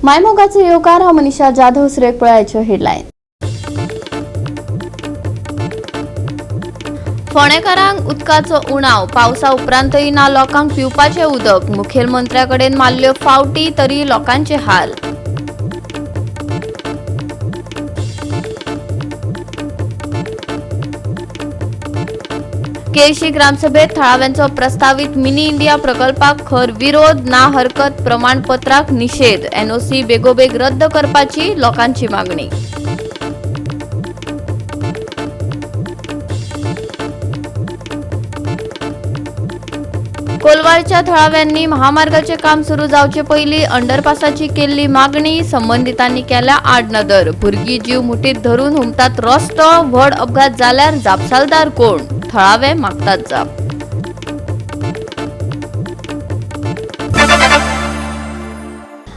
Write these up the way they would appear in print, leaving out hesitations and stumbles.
मायमोगाचो येवकार हांव मनीषा जाधव सुरेख पळयाच्यो हेडलायन। फोंडेकारांक उदकाचो उणाव, पावसा उपरांतय ना लोकांक पिवपाचें उदक, मुखेलमंत्र्याकडेन मारल्यो फावटी तरी लोकांचे हाल। केळशी ग्रामसभेत थळाव्यांचो प्रस्तावित मिनी इंडिया प्रकल्पाक खर विरोध, ना हरकत प्रमाणपत्राक निषेध, एनओसी बेगोबेग रद्द करपाची लोकांची मागणी। कोलवारच्या थळाव्यांनी महामार्गाचे काम सुरू जावचे पयलीं अंडरपासाची केल्ली मागणी, संबंधितांनी केल्या आडनदर, भुरगीं जीव मुठीत धरून हुमतात रस्तो, व्हड अपघात जाल्यार जापसालदार कोण, थळावे मागतात जाप।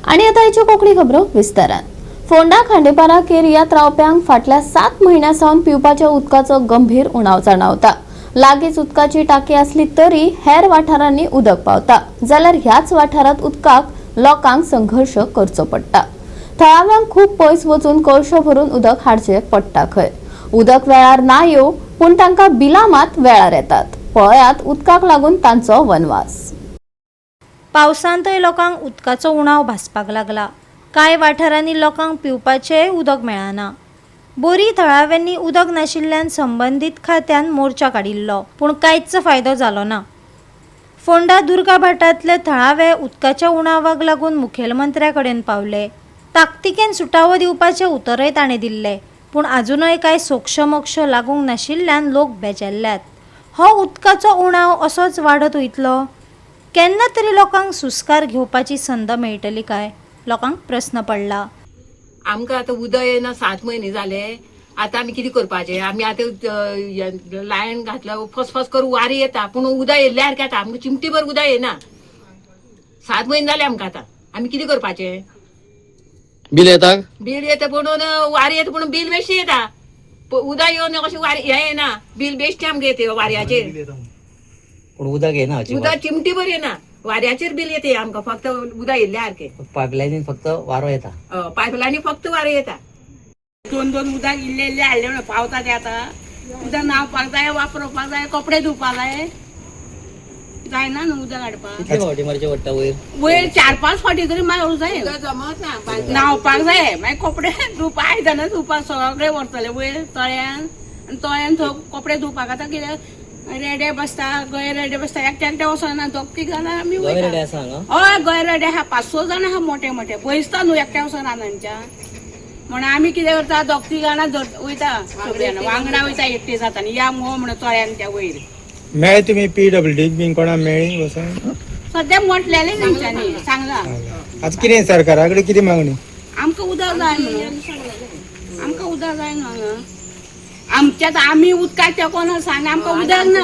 आनी आतां हेच्यो कोंकणी खबरो विस्तारान। फोंडा खांडेपारा केरियांत रावप्यांक फाटल्या 7 म्हयन्यांसावन पिवपाच्या उदकाचो गंभीर उणाव जाणवता। लागींच उदकाची टाकी आसली तरी हेर वाठारांनी उदक पावता, जाल्यार ह्याच वाठारांत उदकाक लोकांक संघर्श करचो पडटा। थळाव्यांक खूब पयस वचून कळशो भरून उदक हाडचें पडटा खंय। उदक वेळार ना येव पूण तांकां बिलां मात वेळार येतात। पळयात उदकाक लागून तांचो वनवास। पावसांतय लोकांक उदकाचो उणाव भासपाक लागला। कांय वाठारांनी लोकांक पिवपाचें उदक मेळना। बोरी थळाव्यांनी उदक नाशिल्ल्यान संबंधीत खात्यान मोर्चा काडिल्लो, पूण कांयच फायदो जालो ना। फोंडा दुर्गा भाटांतले थळावे उदकाच्या उणावाक लागून मुखेलमंत्र्या कडेन पावले। ताकतिकेन सुटावो दिवपाचें उतरय ताणें दिल्लें, पूण अजूनय कांय सोक्षमोक्ष लागूंक नाशिल्ल्यान लोक बेजारल्यात। हो उदकाचो उणाव असोच वाडत वयतलो? केन्ना तरी लोकांक सुस्कार घेवपाची संद मेळटली काय? लोकांक प्रस्न पडला। आमकां आतां उदक येना 7 म्हयने जाले। आतां आमी कितें करपाचें? आमी आतां लायन घातल्या फसफस करून वारी येता, पूण उदक येयल्यार काय आमकां चिमटीभर उदक येना। 7 म्हयने जाले आमकां आतां। आमी कितें करपाचें? बिल येता? बिल येता म्हणून वारी येता पूण बिल बेश्टी येता। उदक येवन अशें वारी हें येना, बिल बेश्टी आमगे येता वाऱ्याचेर। पण उदक येना, उदक चिमटीभर येना, वाऱ्याचेर बिल येते आमकां फक्त उदक येयल्यार के। पायपलायनीन फक्त वारो येता। पायपलायनी फक्त वारो येता। 2 उदक इल्ले हाडले म्हणून पावता ते आतां। उदक न्हावपाक जाय, वापरपाक जाय, कपडे धुवपाक जाय, जायना न्हू उदक हाडपाक। कितले फावटी मारचे पडटा वयर 4-5 फावटी तरी मारूं जाय। न्हावपाक जाय, मागीर कपडे धुवपाक, आयदनां धुवपाक सगळे व्हरतले वयर तळ्यान, आनी तळ्यान कपडे धुवपाक आतां कितें रेडे बसता, गय रेडे बसता, एकट्यान वचना, दोग-तीग जाणां आमी वयता। हय, गय रेडे आहा, 5-6 जाणां आहा मोठे मोठे, पयसता न्हू एकट्या वचना रानांच्या। म्हणून आमी कितें करता, दोग-तीग जाणां वयता, वांगडा वयता एकटे जाता न्ही, या मुगो म्हणून तळ्यान त्या वयर। मेळ्ळे तुमी PWD बीन कोणा मेळ्ळी वचून? सद्या म्हटलेले तेंच्यांनी सांगला। आतां कितें सरकारा कडेन कितें मागणी? आमकां उदक जाय म्हणून, आमकां उदक जाय न्हू हांगा। आमच्यात आमी उदकाक तेंकोन आसा आनी आमकां उदक ना।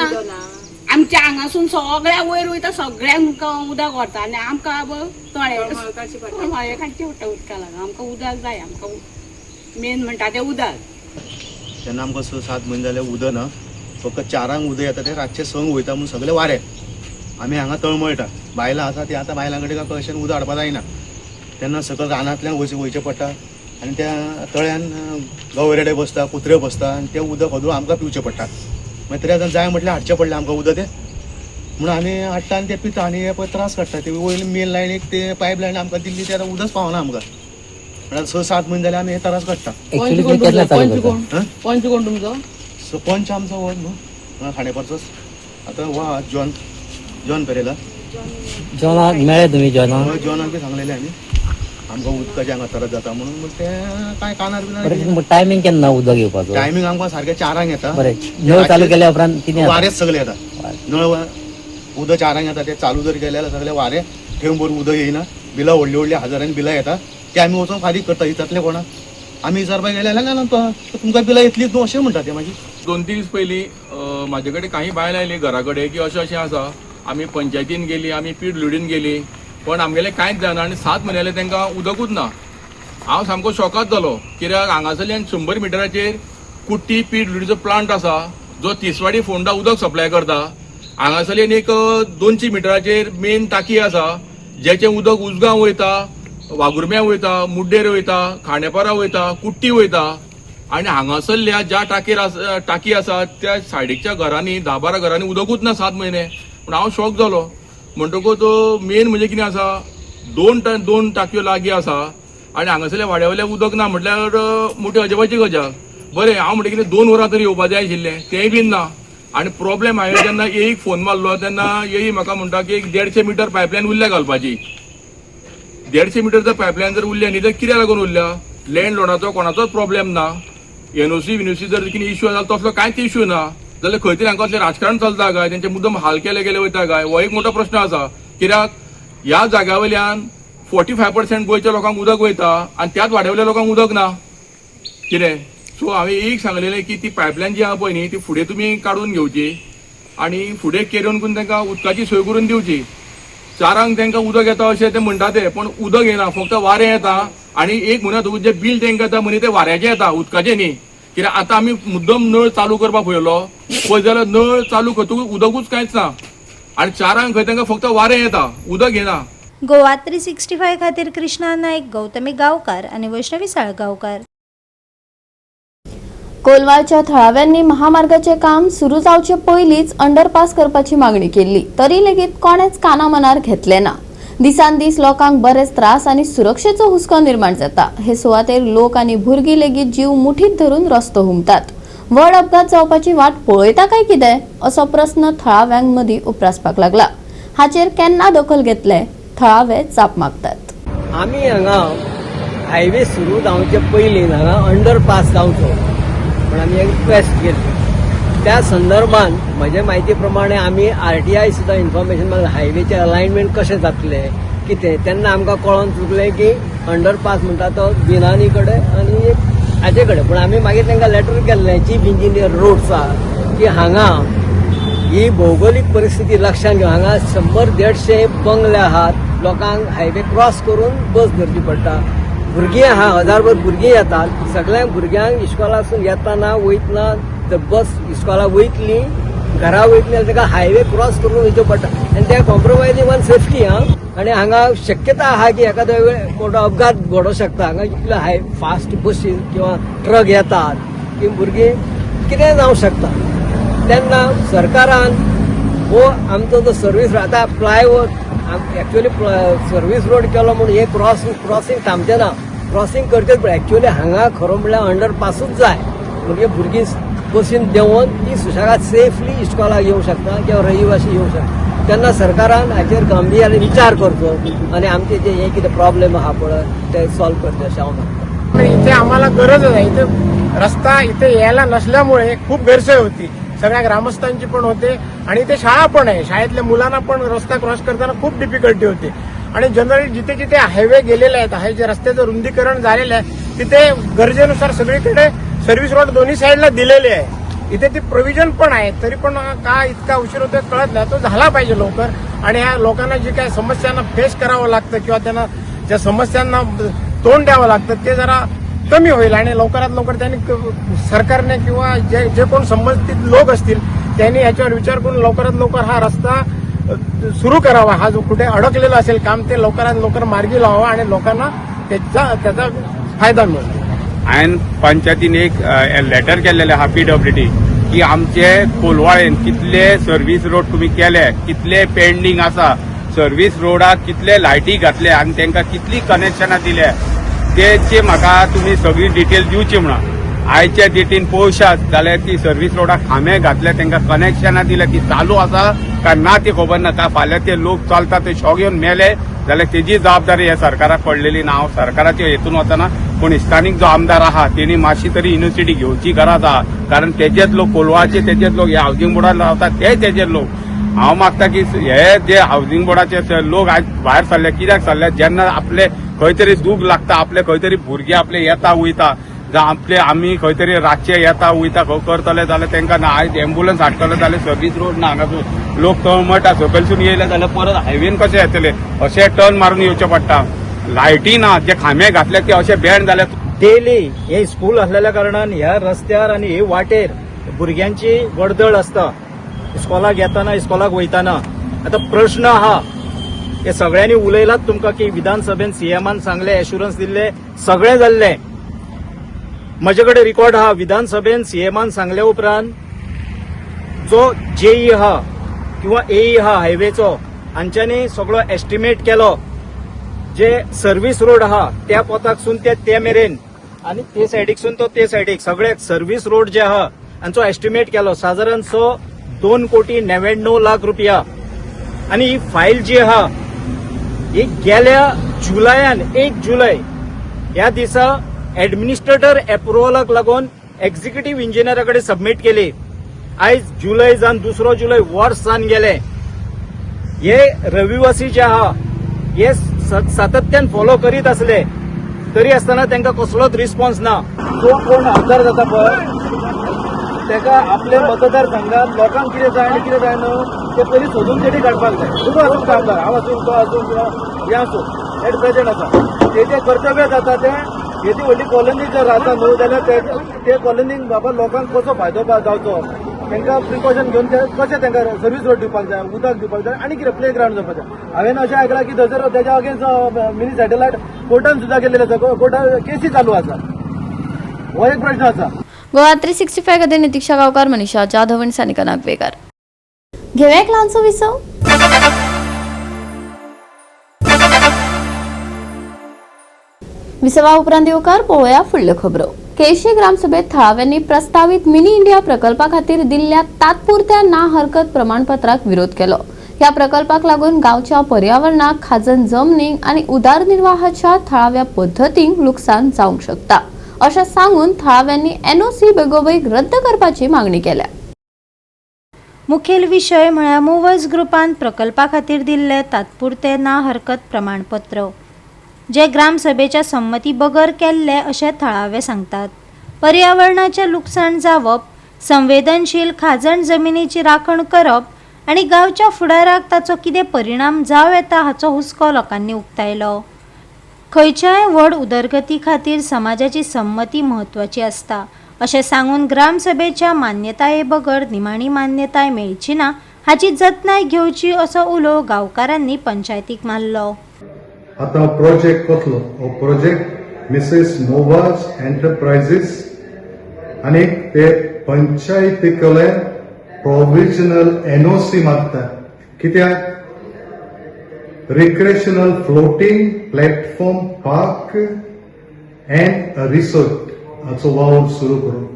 आमच्या हांगासून सगळ्या वयर वयता, सगळ्यांक उदक व्हरता आनी आमकां तळे काडचें पडटा उदका लागून। आमकां उदक जाय, आमकां मेन म्हणटा तें उदक। तेन्ना आमकां 6-7 म्हयने जाले उदक ना, फक्त 4 उदक येता, ते रातचे संक वयता म्हणून सगळे वारे। आमी हांगा तळमळटा, बायलां आसा ती आतां बायलां कडेन कशें उदक हाडपा जायना, तेन्ना सकयल रानांतल्यान वयचें पडटा आनी त्या तळ्यान गवरेडे बसता, कुत्रे बसता आनी तें उदक हदूळ आमकां पिवचें पडटा। मागीर तरी आतां जाय म्हटल्यार हाडचें पडलें आमकां उदक तें, म्हणून आमी हाडटा आनी तें पिता आनी हे पळय त्रास काडटा। ते वयर मेन लायनीक ते पायप लायन आमकां दिल्ली ती आतां उदकच पावना आमकां, म्हळ्यार 6-7 म्हयने जाले आमी हे त्रास काडटा। पंच कोण तुमचो? पंच आमचो हो न्हू खांडेपारचोच, आतां वा जॉन पेरेला। जेवणाक मेळ्ळे तुमी? जॉनाक बी सांगलेलें आमी आमकां उदकाचें हांगा त्रास जाता म्हणून, तें कांय कानार बी टायमींग केन्ना उदक येवपाचो? टायमींग आमकां सारकें 4 येता। नळ चालू केल्या उपरांत कितें वारेच सगळे येता। नळ उदक 4 येता, ते चालू जर केले जाल्यार सगळे वारे ठेवून भरून उदक येयना। बिलां व्हडली व्हडली हजारांनी बिलां येता, ते आमी वचून फारीक करता। हितातले कोणाक आमी विचारपाक गेले जाल्यार तुमकां बिलां येतलीच न्हू अशें म्हणटा ते। मागीर 2 दीस पयलीं म्हाजे कडेन काही बायल आयली घरा कडेन की अशें आसा, आमी पंचायतीन गेली, आमी PWDन गेली, पण आमगेलें कांयच जायना आनी 7 म्हयने जाले तांकां उदकूच ना। हांव सामको शॉकाद जालो, कित्याक हांगासरल्यान 100 मिटराचेर कुट्टी PWDचो प्लांट आसा, जो तिसवाडी फोंडा उदक सप्लाय करता। हांगासरल्यान एक 200 मिटराचेर मेन टाकी आसा, जेचें उदक उसगांव वयता, वागुर्म्या वयता, मुड्डेर वयता, खांडेपारा वयता, कुट्टी वयता आणि हांगासरल्या ज्या टाकी आसा त्या सायडीकच्या घरांनी 10-12 घरांनी उदकूच ना 7 म्हयने. पूण हांव शॉक जालो. म्हणटकूच मेन म्हणजे कितें आसा, दोन टाकयो लागीं आसा आनी हांगासरल्या वाड्या उदक ना म्हटल्यार मोठी अजबाची गजाल. बरें, हांव म्हणटा कितें 2 वरां तरी येवपा जाय आशिल्लें, तेंय बीन ना. आनी प्रॉब्लेम हांवें जेन्ना एक फोन मारलो तेन्ना म्हाका म्हणटा की 150 मीटर पायपलायन उरल्या घालपाची. 150 मीटर पायपलायन जर उरल्या न्ही तर कित्याक लागून उरल्या? लँडलॉर्डाचो कोणाचोच प्रॉब्लेम ना. एनओसी जर कितें इश्यू आसा तसलो कांयच इश्यू ना जाल्यार खंय तरी हांगा असलें राजकारण चलता काय, तेंचे मुद्दम हाल केले वयता काय, हो एक मोठो प्रश्न आसा. कित्याक ह्या जाग्या वयल्यान 45% गोंयच्या लोकांक उदक वयता आनी त्याच वाड्यावयल्या लोकांक उदक ना. कितें? सो हांवें एक सांगलेलें की ती पायपलायन जी आहा पळय न्ही ती फुडें तुमी काडून घेवची आनी फुडें कॅरी ऑन करून तांकां उदकाची सोय करून दिवची. 4 तांकां उदक येता अशें ते म्हणटा ते, पण उदक येना, फक्त वारें येता आनी 1 म्हयन्यात जे बील तांकां येता म्हणजे ते वाऱ्याचें येता, उदकाचें न्ही. कित्याक आतां आमी मुद्दम नळ चालू करपाक पळयलो पळय जाल्यार नळ चालू करतकूच उदकूच कांयच ना आनी 4 खंय तांकां फक्त वारें येता, उदक येना. गोवा 365 खातीर कृष्णा नायक, गौतमी गांवकार आणि वैष्णवी साळगांवकार. कोलवाच्या थळाव्यांनी महामार्गाचे काम सुरू जावचे पयलींच अंडरपास करपाची मागणी केली, तरी लेगीत कोणेच कानामनार घेतले ना. दिसान दीस लोकांक बरेच त्रास आणि सुरक्षेचो हुस्को निर्माण जाता. हे सुवातेर लोक आणि भुरगीं लेगीत जीव मुठीत धरून रस्तो हुमतात. व्हड अपघात जावपाची वाट पळयता काय कितें असो प्रस्न थळाव्यांक मदीं उप्रासपाक लागला. हाचेर केन्ना दखल घेतले? थळावे जाप मागतात. आमी हांगा हायवे सुरू जावचे पयलीं हांगा अंडरपास जावचो पण आमी एक रिक्वेस्ट केली. त्या संदर्भात म्हजे म्हायती प्रमाणे आमी RTI सुद्दां इन्फॉर्मेशन मागलें हायवेचें अलायनमेंट कशें जातलें कितें. तेन्ना आमकां कळोन चुकलें की अंडरपास म्हणटा तो बिनानी कडेन आनी एक हाचे कडेन. पूण आमी मागीर तांकां लेटर केल्लें चीफ इंजिनियर रोड्सा की हांगा ही भौगोलीक परिस्थिती लक्षांत घेवन हांगा 100-150 बंगले आहात, लोकांक हायवे क्रॉस करून बस धरची पडटा. भुरगीं आहा, 1000भर भुरगीं येतात. सगळ्या भुरग्यांक इस्कॉलासून येतना वयतना बस इस्कॉला वयतली, घरा वयतली जाल्यार ताका हायवे क्रॉस करून वयचो पडटा आनी ते कॉम्प्रोमायजींग ऑन सेफ्टी. आनी हांगा शक्यता आहा की एखादो मोठो अपघात घडोवंक शकता. हांगा इतले फास्ट बसीस किंवा ट्रक येतात की भुरगीं कितें जावंक शकता. तेन्ना सरकारान हो आमचो जो सर्वीस आतां फ्लायओव्हर एक्चुअली सर्वीस रोड केलो म्हणून हे क्रॉसिंग थांबचें ना, क्रॉसिंग करचेंच पडटा. एक्चुअली हांगा खरो म्हणल्यार अंडरपासूच जाय म्हणजे भुरगीं बसीन देंवन ती सुशेगाद सेफली इस्कॉलाक येवंक शकता किंवा रहिवासी येवंक शकता. तेन्ना सरकारान हाचेर गंभीर विचार करचो आनी आमचे जे हे कितें प्रॉब्लेम आहा पळय ते सॉल्व करचे अशें हांव म्हणटा. इथे आम्हाला गरज आहे. इथे रस्ता इथे यायला नसल्यामुळे खूप गैरसोय होती, सगळ्या ग्रामस्थांची पण होते आणि इथे शाळा पण आहे. शाळेतल्या मुलांना पण रस्ता क्रॉस करताना खूप डिफिकल्टी होते. आणि जनरली जिथे जिथे हायवे गेलेले आहेत, हायवे रस्त्याचं रुंदीकरण झालेलं आहे तिथे गरजेनुसार सगळीकडे सर्व्हिस रोड दोन्ही साईडला दिलेले आहे. इथे ती प्रोव्हिजन पण आहे, तरी पण का इतका उशीर होतोय कळत नाही. तो झाला पाहिजे लवकर. आणि ह्या लोकांना जे काही समस्यांना फेस करावं लागतं किंवा त्यांना ज्या समस्यांना तोंड द्यावं लागतं ते जरा कमी होईल आणि लवकरात लवकर त्यांनी सरकारने किंवा जे कोण संबंधित लोक असतील त्यांनी याच्यावर विचार करून लवकरात लवकर हा रस्ता सुरू करावा. हा जो कुठे अडकलेला असेल काम ते लवकरात लवकर मार्गी लावावा आणि लोकांना त्याचा फायदा मिळतो. हांवें पंचायतीन एक लेटर केल्लेलें आहा PWD की आमचे कोलवाळेन कितले सर्व्हिस रोड तुम्ही केले, कितले पेंडींग आसा, सर्व्हिस रोडाक कितले लायटी घातले आनी तांकां कितली कनेक्शनां दिल्या तेची म्हाका तुमी सगळी डिटेल दिवची म्हणून. आयच्या डेटीन पळोवशात जाल्यार ती सर्व्हिस रोडाक खांबे घातले, तांकां कनेक्शनां दिल्या, ती चालू आसा काय ना ती खबर ना. फाल्यां ते लोक चलता ते शॉक येवन मेले जाल्यार तेजी जबाबदारी ह्या सरकाराक पडलेली ना. हांव सरकाराच्या हेतून वतना पूण स्थानीक जो आमदार आहा तेणी मातशी तरी युनिव्हर्सिटी घेवची गरज आहा. कारण तेजेच लोक कोलवाचे, तेजेच लोक ह्या हावसिंग बोर्डान रावतात तेजेच लोक. हांव मागता की हे जे हावसिंग बोर्डाचे लोक आज भायर सरले कित्याक सरले, जेन्ना आपले खंय तरी दूख लागता, आपले खंय तरी भुरगे आपले येता वयता जावं आपले आमी खंय तरी रातचे येता वयता करतले जाल्यार तांकां ना आयज एम्ब्युलन्स हाडटले जाल्यार सर्व्हिस रोड ना. हांगासून लोक तळमळटा, सकयलसून येयले जाल्यार परत हायवेन कशे येतले, अशे टर्न मारून येवचे पडटा. लायटी ना, जे खांबे घातले ते अशे बँड जाले. डेली हे स्कूल असलेल्या कारणान ह्या रस्त्यार आणि हे वाटेर भुरग्यांची वर्दळ असता इस्कॉलाक येताना इस्कॉलाक वयताना. आता प्रश्न आहा हे सगळ्यांनी उलयलात तुमकां की विधानसभेन सीएमान सांगले एश्युरन्स दिल्ले सगळें जाल्ले. म्हजे कडेन रिकॉर्ड आहा विधानसभेन सीएमान सांगले उपरांत जो जेई आहा किंवा एई आहा हायवेचो हांच्यांनी सगळो एस्टिमेट केलो जे सर्व्हिस रोड आहा त्या पोताकसून ते मेरेन आनी ते सायडीकसून तो ते सायडीक सगळे सर्व्हिस रोड जे आहा हांचो एस्टिमेट केलो सादारण 2,99,00,000 रुपया. आनी ही फायल जी आहा ही गेल्या जुलयान 1 जुलय ह्या दिसा ऍडमिनिस्ट्रेटर अप्रुवलाक लागून एक्झिक्युटिव्ह इंजिनियरा कडेन सबमीट केली. आयज जुलय जावन 2 जुलय वर्स जावन गेले. हे रविवासी जे आहा हे सातत्यान फॉलो करीत असले तरी आसतना तांकां कसलोच रिस्पॉन्स ना. जो कोण आमदार जाता पळय ताका आपल्या मतदारसंघात लोकांक कितें जाय आनी कितें जाय न्हू ते पयलीं सोदून तेणी काडपाक जाय. तुका आसूं आमदार हांव आसूं तो आसूं किंवा हें आसूं एट प्रेझेंट आसा तेजें कर्तव्य जाता तें येदी व्हडली कॉलनी जर रावता न्हू जाल्यार ते कॉलनीक बाबा लोकांक कसो फायदो जावचो तांकां प्रिकॉशन घेवन कशें तांकां सर्व्हिस रोड दिवपाक जाय उदक दिवपाक जाय आनी कितें प्ले ग्रावंड जावपाक जाय. हांवें अशें आयकलां की थंयसर तेज्या अगेन्स्ट मिनी सॅटेलायट कोर्टान सुद्दां गेलेले आसा कोर्टान केसी चालू आसा. हो एक प्रश्न आसा. गोवा 365 खातीर नितीक्षा गांवकार, मनीषा जाधव आनी सानिका नागवेकर. घेवया एक ल्हानसो विसव. विसवा उपरांत येवकार पळोवया फुडल्यो खबरो. केशी ग्रामसभेत थळाव्यांनी प्रस्तावित मिनी इंडिया प्रकल्पा खातीर दिल्ल्या तात्पुरत्या ना हरकत प्रमाणपत्राक विरोध केलो. ह्या प्रकल्पाक लागून गांवच्या पर्यावरणाक, खाजन जमनीक आनी उदरनिर्वाहाच्या थळाव्या पद्दतींक लुकसाण जावंक शकता अशें सांगून थळाव्यांनी एनओसी बेगोबेग रद्द करपाची मागणी केल्या. मुखेल विशय म्हळ्यार मुव्हर्स ग्रुपान प्रकल्पा खातीर दिल्ले तात्पुरते ना हरकत प्रमाणपत्र जे ग्रामसभेच्या संमती बगर केल्ले अशें थळावे सांगतात. पर्यावरणाचें लुकसाण जावप, संवेदनशील खाजण जमिनीची राखण करप आनी गांवच्या फुडाराक ताचो कितें परिणाम जावं येता हाचो हुस्को लोकांनी उक्तायलो. खंयच्याय व्हड उदरगती खातीर समाजाची संमती म्हत्वाची आसता अशें सांगून ग्रामसभेच्या मान्यताये बगर निमाणी मान्यताय मेळची ना हाची जतनाय घेवची असो उलो गांवकारांनी पंचायतीक मारलो. आता प्रोजेक्ट कसलो हो प्रोजेक्ट मिसेस मोवाज एंटरप्राइजेस आणि ते पंचायतीकडे प्रोविजनल एनओसी मागता. कित्याक recreational floating platform park end resort हाचो वावर सुरू करूंक.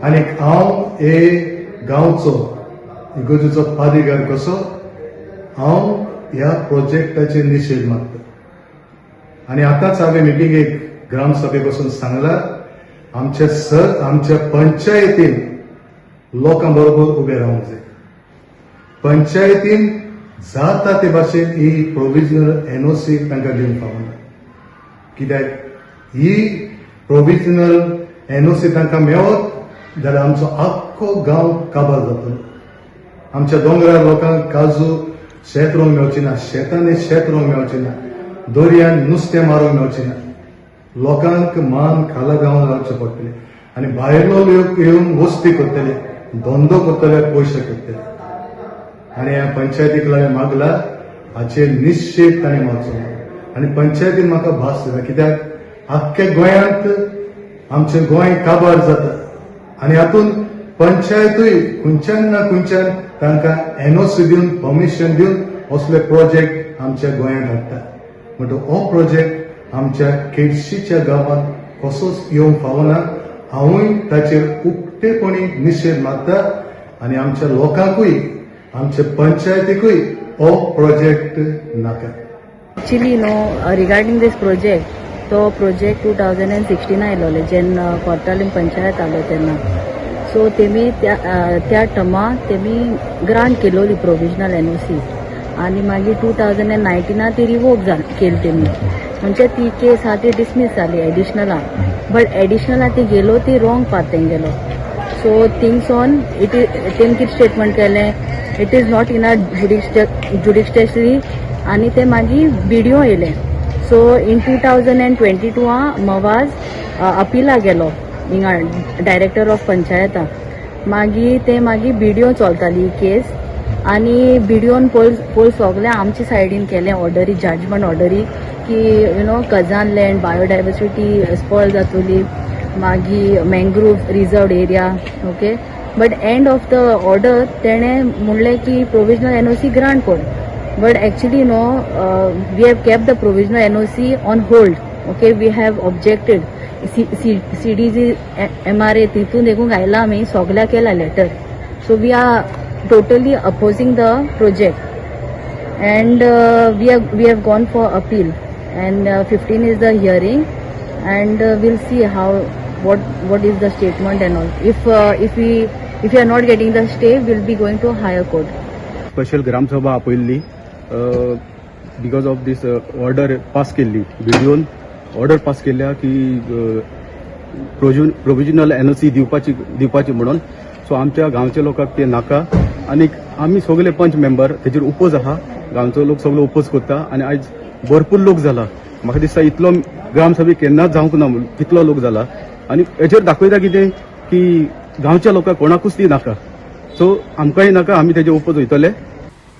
आनी हांव हे गांवचो इगोर्जेचो पादिगार कसो हांव ह्या प्रोजेक्टाचे निशेध मागता. आणि आताच हांवें मिटिंगेक ग्रामसभेक वचून सांगला आमच्या पंचायतीन लोकां बरोबर उबे रावंक जाय. पंचायतीन जाता ते भाशेन ही प्रोविजनल एनओसी तांकां दिवंक फावना. कित्याक ही प्रोविजनल एनओसी तांकां मेळत जाल्यार आमचो आख्खो गांव काबार जातलो. आमच्या दोंगरार लोकांक काजू शेत रोवंक मेळची ना, शेतांनी शेत रोवंक मेळची ना, दर्यान नुस्तें मारूंक मेळचें ना. लोकांक मान खाला गांवांत रावचें पडटलें आनी भायलो लोक येवन वस्ती करतले, धंदो करतले, पयशे करतले. आनी ह्या पंचायतीक लागून मागला हाचेर निश्चित ताणें मारचो. आनी पंचायतीन म्हाका भास दिला कित्याक आख्ख्या गोंयांत आमचें गोंय काबार जाता आनी हातूंत पंचायतूय खंयच्यान ना खंयच्यान तांकां एनओसी दिवन परमिशन दिवन असले प्रोजेक्ट आमच्या गोंयांत हाडटा. म्हणटकूच हो प्रोजेक्ट आमच्या केळशीच्या गांवांत कसोच येवंक फावना. हांवूय ताचेर उक्तेपणी निशेध मारता आनी आमच्या लोकांकूय आमच्या पंचायतीकूय हो प्रोजेक्ट नाका. Actually, regarding this project, तो प्रोजेक्ट 2016 आयलोले जेन्ना कोर्टालीन पंचायत आलो तेन्ना. सो तेमी त्या टर्मा तेमी ग्रांट केलोली प्रोविजनल एनओसी आनी मागीर 2019 ती रिवोक केली तेमी. म्हणजे ती केस आहा ती डिसमीस जाली एडिशनला. बट एडिशनला ती गेलो ती रॉंग पाथेन गेलो. सो थिंग्स ऑन तेमी कितें स्टेटमेंट केलें it is not in a judiciary आनी ते मागीर व्हिडिओ येयले. सो इन 2022 मवाज अपिला गेलो हिंगा डायरेक्टर ऑफ पंचायता. मागीर ते मागीर व्हिडिओ चलताली केस आनी बिडिओन पोल सगळे आमचे सायडीन केले ऑर्डरी जजमेंट ऑर्डरी की कजान लँड बायोडायवर्सिटी स्पॉयल जातली मागीर mangrove reserved area okay but end of the order तेणें म्हणलें की प्रोविजनल NOC ग्रांट कर but actually we have kept the provisional NOC on hold okay we have objected CDG MRA तितून देखून आयला आमी सगळ्या केला letter so we are totally opposing the project and we have gone for appeal and 15 is the hearing and we'll see how what is the statement and all if we are not getting the stay we'll be going to higher court. Special gram sabha आपयल्ली because of this order pass केल्ली बिडिओन order pass केल्या की provisional NOC दिवपाची म्हणून so आमच्या गांवच्या लोकांक ते नाका आनी आमी सगळे पंच मेंबर तेजेर उपोज आहा गांवचो लोक सगळो उपोज करता आनी आयज भरपूर लोक जाला म्हाका दिसता इतलो ग्रामसभेक केन्नाच जावंक ना तितलो लोक जाला आनी हेजेर दाखयता कितें की गांवच्या लोकांक कोणाकूच ती नाका सो आमकांय नाका आमी तेजे उपोज वयतले.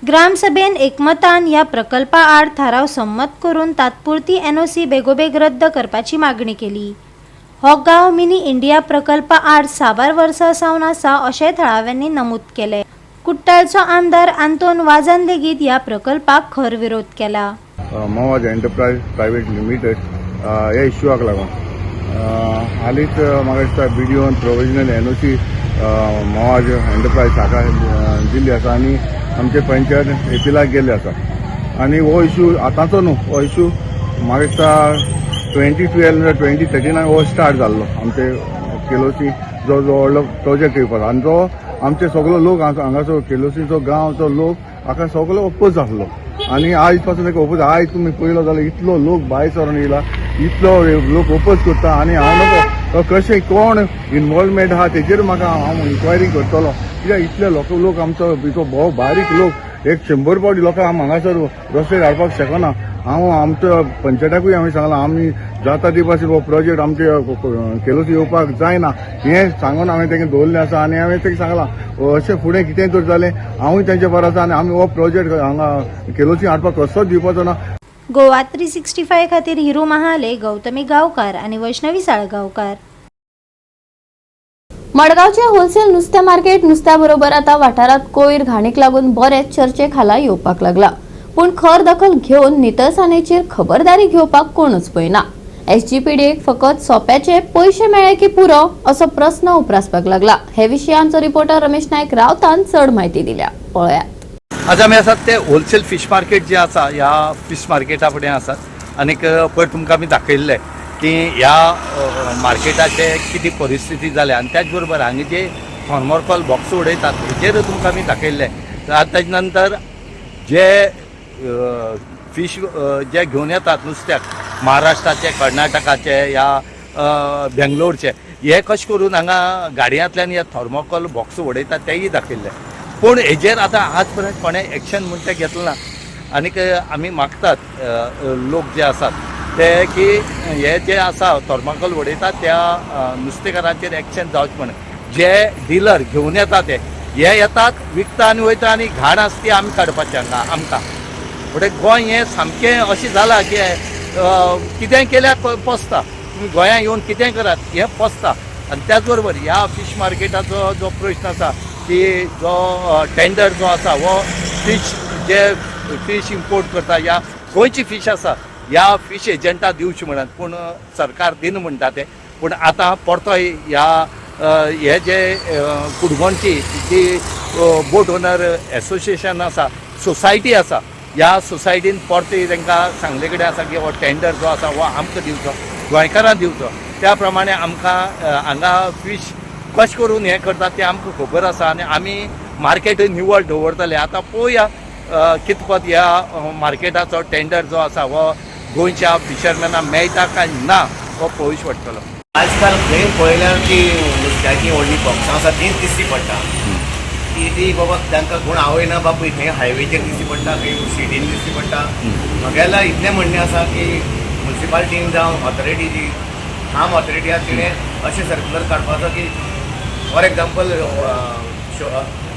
ग्रामसभेन एकमतान ह्या प्रकल्पा आड थाराव संमत करून तात्पुरती NOC बेगोबेग रद्द करपाची मागणी केली. हो गांव मिनी इंडिया प्रकल्पा आड साबार वर्सां सावन आसा अशें थळाव्यांनी नमूद केले. कुट्टाळचो आमदार आंतोन वाझान लेगीत ह्या प्रकल्पाक खर विरोध केला. मोवाज एंटरप्राइज प्रायवेट लिमिटेड ह्या इश्यूआक लागून हालींच म्हाका दिसता बिडिओन प्रोविजनल NOC मोवाज एंटरप्राइज शाखा दिल्ली आसा आनी आमचे पंचायत एपिलाक गेल्ले आसा आनी हो इश्यू आतांचो न्हू हो इश्यू म्हाका दिसता 2012 2013 हो स्टार्ट जाल्लो आमचे केलोसी जो व्हडलो प्रोजेक्ट येवपाचो आनी जो आमचे सगळो लोक हांगाचो केलोसीचो गांवचो लोक हाका सगळो ओपोज जाल्लो आनी आयज पासून ताका ओपोज आयज तुमी पळयलो जाल्यार इतलो लोक भायर सरून येयला इतलो लोक ओपोज करता आनी हांव नको कशें कोण इनवॉल्वमेंट आहा तेजेर म्हाका हांव इन्क्वायरी करतलो कित्याक इतले लोक आमचो भितर भोव बारीक लोक 100 पावटी लोकांक आमी हांगासर रस्ते हाडपाक शकना हांव आमच्या पंचायताकूय हांवें सांगलां आमी जाता ती भाशेन हो प्रोजेक्ट आमचे केलोसी येवपाक जायना हें सांगून हांवें तेंका दवरलें आसा आनी हांवें तेंका सांगलां अशें फुडें कितेंय तर जालें हांवूय तेंचे बरो आसा आनी आमी हो प्रोजेक्ट हांगा केलोसी हाडपाक कसोच दिवपाचो ना. गोवा 365 खातीर हिरू महाले, गौतमी गांवकार आणि वैष्णवी साळगांवकार. मडगावचे होलसेल नुस्तें मार्केट नुस्त्याबरोबर आता वाठारात कोयर घाणीक लागून बरेच चर्चेखाला येवपाक लागला पूण खर दखल घेवन नितळसाणेचेर खबरदारी घेवपाक कोणूच पळयना. SGPDक फकत सोप्याचे पयशे मेळ्ळे की पुरो असो प्रस्न उपरासपाक लागला. हे विशीं आमचो रिपोर्टर रमेश नायक रावतान चड म्हायती दिल्या. पळयात. आज आमी आसात ते होलसेल फीश मार्केट जे आसा ह्या फीश मार्केटा फुडें आसात आनीक पयर तुमकां आमी दाखयल्ले की ह्या मार्केटाचे कितें परिस्थिती जाल्या आनी त्याच बरोबर हांगा जे थर्मोकॉल बॉक्स उडयतात हेजेर तुमकां आमी दाखयल्ले. ताजे नंतर जे फीश जे घेवन येतात नुस्त्याक महाराष्ट्राचे कर्नाटकाचे या बेंगलोरचे हे कशें करून हांगा गाडयांतल्यान हे थर्मोकॉल बॉक्स उडयतात तेय दाखयल्ले पूण हेजेर आतां आज पर्यंत कोणें एक्शन म्हूण तें घेतलें ना. आनीक आमी मागतात लोक जे आसात ते की हे जे आसा थर्मोकॉल उडयतात त्या नुस्तेकारांचेर एक्शन जावचें म्हणून. जे डिलर घेवन येतात ते हे येतात विकता आनी वयता आनी घाण आसा ती आमी काडपाचें हांगा आमकां. फुडें गोंय हें सामकें अशें जालां की कितेंय केल्यार पसता तुमी गोंयांत येवन कितेंय करात हें पसता. आनी त्याच बरोबर ह्या फीश मार्केटाचो जो प्रश्न आसा की जो टेंडर जो आसा हो फीश जे फीश इम्पोर्ट करता या गोंयची फीश आसा ह्या फीश एजंटाक दिवची म्हणत पूण सरकार दिन म्हणटा ते पूण आतां परतो ह्या हे जे कुडगोणची जी बोट ओनर एसोसिएशन आसा सोसायटी आसा ह्या सोसायटीन परते तांकां सांगले कडेन आसा की हो टेंडर जो आसा हो आमकां दिवचो गोंयकारांक दिवचो. त्या प्रमाणे आमकां हांगा फीश कशें करून हें करतात तें आमकां खबर आसा आनी आमी मार्केट निवळ दवरतले. आतां पळोवया कितपत ह्या मार्केटाचो टेंडर जो आसा हो गोंयच्या फिशरमॅनाक मेळटा काय ना हो पळोवचो पडटलो. आजकाल खंय पळयल्यार ती नुस्त्याची व्हडली बॉक्सां आसा तीच दिसती पडटा ती बाबा तांकां कोण आवयना बापूय खंय हायवेचेर दिसती पडटा खंय सिटीन दिसती पडटा. म्हागेलें इतलें म्हणणें आसा की म्युन्सिपाल्टीन जावं ऑथॉरिटी जी खाम ऑथॉरिटी आसा तिणें अशें सर्क्युलर काडपाचो की फॉर एग्जाम्पल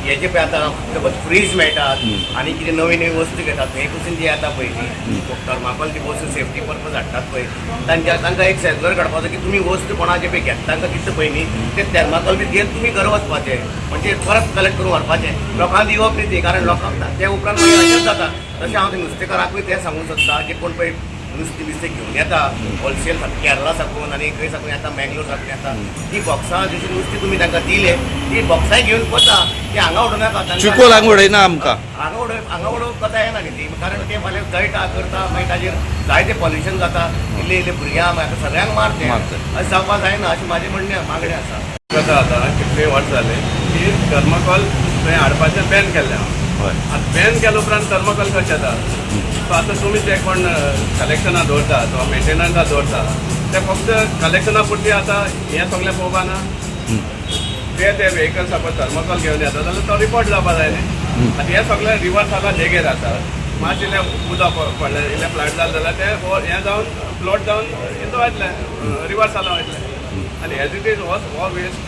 हेजे पळय आतां सपोज फ्रीज मेळटात आनी कितें नवी नवी वस्तू घेतात हे पसून जी येता पळय ती थर्माकोल ती वस्तू सेफ्टी पर्पज हाडटात पळय तांकां एक सेन्सर काडपाचो की तुमी वस्तू कोणाचे पळय घेता तांकां दिता पळय न्ही ते थर्माकोल बी घेवन तुमी घर वचपाचें म्हणजे परत कलेक्ट करून व्हरपाचें लोकांक दिवप न्ही ती कारण लोकांक ते उपरांत मागीर अशेंच जाता तशें हांव ते नुस्तेकाराकूय तें सांगूंक सोदता की कोण पळय नुस्तें बिस्तें घेवन येता होलसेल केरला साकून आनी खंय साकून येता मँगलोर साकून येता ती बॉक्सां जशी नुस्तें तुमी तांकां दिले ती बॉक्सांय घेवन वता ती हांगा उडोवन येता चिकोल हांगा उडयना आमकां हांगा उडोवप कथा येना न्ही ती कारण ते फाल्यां जळटा करता मागीर ताजेर जायतें पॉल्युशन जाता इल्ले इल्ले भुरग्यांक मागीर सगळ्यांक मारते अशें जावपाक जायना अशें म्हाजें मागणें आसा कथा आतां कितले वर्स जाले की थर्माकोल थंय हाडपाचें बॅन केल्लें हांव आतां बॅन केल्या उपरांत थर्माकोल कशें जाता सो आतां तुमी जे कोण कलेक्शना दवरता वा मेंटेनन्सा दवरता ते फक्त कलेक्शना पुरती आतां हें सगळें पळोवपा ना ते व्हेकल सपोज थर्माकोल घेवन येता जाल्यार तो रिपोर्ट जावपा जाय न्ही आतां हें सगळें रिवर्स आतां जेगेर आसा मातशें इल्लें उदक पडलें इल्लें फ्लड जालें जाल्यार तें हें जावन फ्लोट जावन हितून वयतलें रिवर्स जालां वयतलें आनी एज इट इज हो वेस्ट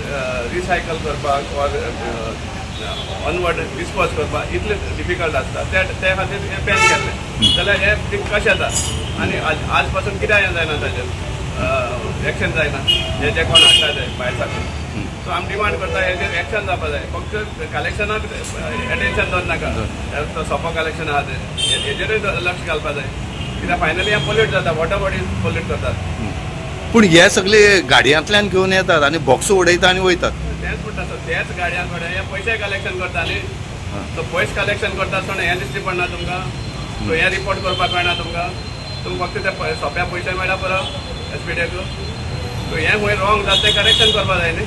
रिसायकल करपाक ऑर ऑनवर्ड डिस्पोज करपाक इतलें डिफिकल्ट आसता ते खातीर हें बॅन केल्लें जाल्यार हें कशें जाता आनी आज पासून कित्याक हें जायना ताचेर एक्शन जायना जे कोण हाडटा ते भायर साकून सो आमी डिमांड करता हेजेर एक्शन जावपा जाय फक्त कलेक्शनाक एटेन्शन दवरनाका तो सोंपो कलेक्शन आहा ते हेजेरूय लक्ष घालपा जाय कित्याक फायनली हें पोल्यूट जाता वॉटर बॉडीज पोल्यूट करतात पूण हे सगळे गाडयांतल्यान घेवन येतात आनी बॉक्स उडयता आनी वयतात तेच म्हणटा सर तेच गाडयां कडेन हे पयशे कलेक्शन करता न्ही तो पयशे कलेक्शन करता आसतना हें दिश्टी पडना तुमकां सो हें रिपोर्ट करपाक मेळना तुमकां फक्त ते सोंप्या पयशे मेळटा पुरो एसपीडीक सो हें खंय रॉंग जाता तें करेक्शन करपा जाय न्ही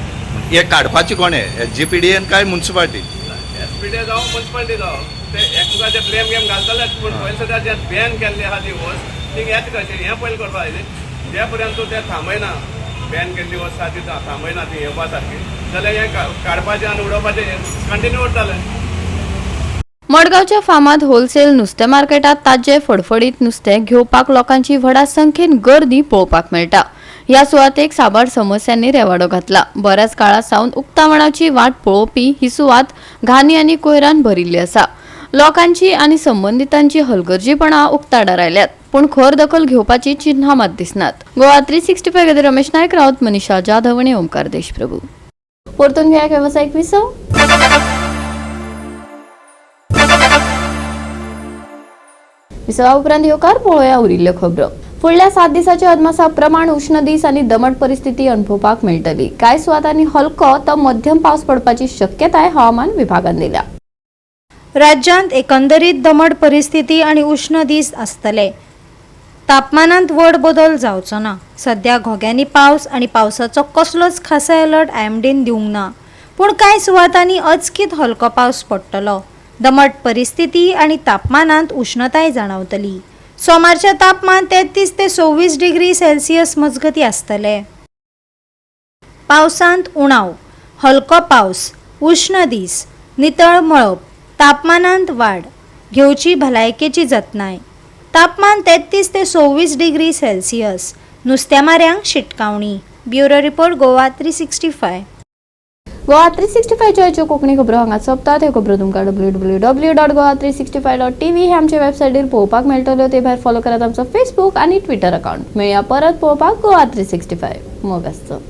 हे काडपाचें कोणें एसजीपीडीएन काय म्युन्सिपालिटी एसपीडी जावं म्युन्सिपालिटी जावं ते तुका ते ब्लेम गेम घालतलेच पूण पयलीं सुद्दां जे बॅन केल्ली आहा ती वस्त ती येता कशी हें पयलीं करपा जाय न्ही जे पर्यंत तूं तें थांबयना बॅन केल्ली वस्त आहा ती थांबयना ती येवपा सारकी जाल्यार हें काडपाचें आनी उडोवपाचें कंटिन्यू उरतलें मडगावच्या फामाद होलसेल नुस्तें मार्केटात ताजे फडफडीत नुस्तें घेवपाक लोकांची व्हडा संख्येन गर्दी पळोवपाक मेळटा. ह्या सुवातेक साबार समस्यांनी रेवाडो घातला. बऱ्याच काळा सावन उक्तावणाची वाट पळोवपी ही सुवात घाणी आनी कोयरान भरिल्ली आसा. लोकांची आनी संबंधितांची हलगर्जीपणा उक्ताडार आयल्यात, पूण खर दखल घेवपाची चिन्हां मात दिसनात. गोवा 365 खातीर रमेश नायक रावत, मनीषा जाधव आनी ओमकार देशप्रभू. परतून घेयात वेवसायीक विसव. विसवा उपरांत येवकार पळोवया उरिल्ल्यो खबरो. फुडल्या 7 दिसांच्या अदमासा प्रमाण उष्ण दीस आनी दमट परिस्थिती अणभवपाक मेळटली. कांय सुवातांनी हलको तो मध्यम पावस पडपाची शक्यताय हवामान विभागान दिल्या. राज्यांत एकंदरीत दमट परिस्थिती आणि उष्ण दीस आसतले. तापमानांत व्हड बदल जावचो ना. सध्या घोग्यांनी पावस आणि पावसाचो कसलोच खासा अलर्ट आयएमडीन दिवंक ना, पूण कांय सुवातांनी अचकीत हलको पावस पडटलो. दमट परिस्थिती आणि तापमानांत उष्णताय जाणवतली. सोमारचे तापमान 33 ते 26 डिग्री सेल्सियस मजगती आसतले. पावसांत उणाव, हलको पावस, उष्ण दीस, नितळ मळब, तापमानांत वाड, घेवची भलायकेची जतनाय. तापमान 33 ते 26 डिग्री सेल्सियस. नुस्तेमाऱ्यांक शिटकावणी. Bureau report Goa 365. गोवा 365 च्या कोंकणी खबरो हांगा सोंपतात. ह्यो खबरो तुमकां www.goa365.tv हे आमचे वेबसायटीर पळोवपाक मेळटल्यो. ते भायर फॉलो करात आमचो फेसबूक आनी ट्विटर अकाउंट. मेळया परत पळोवपाक गोवा 365. मोग आसचो.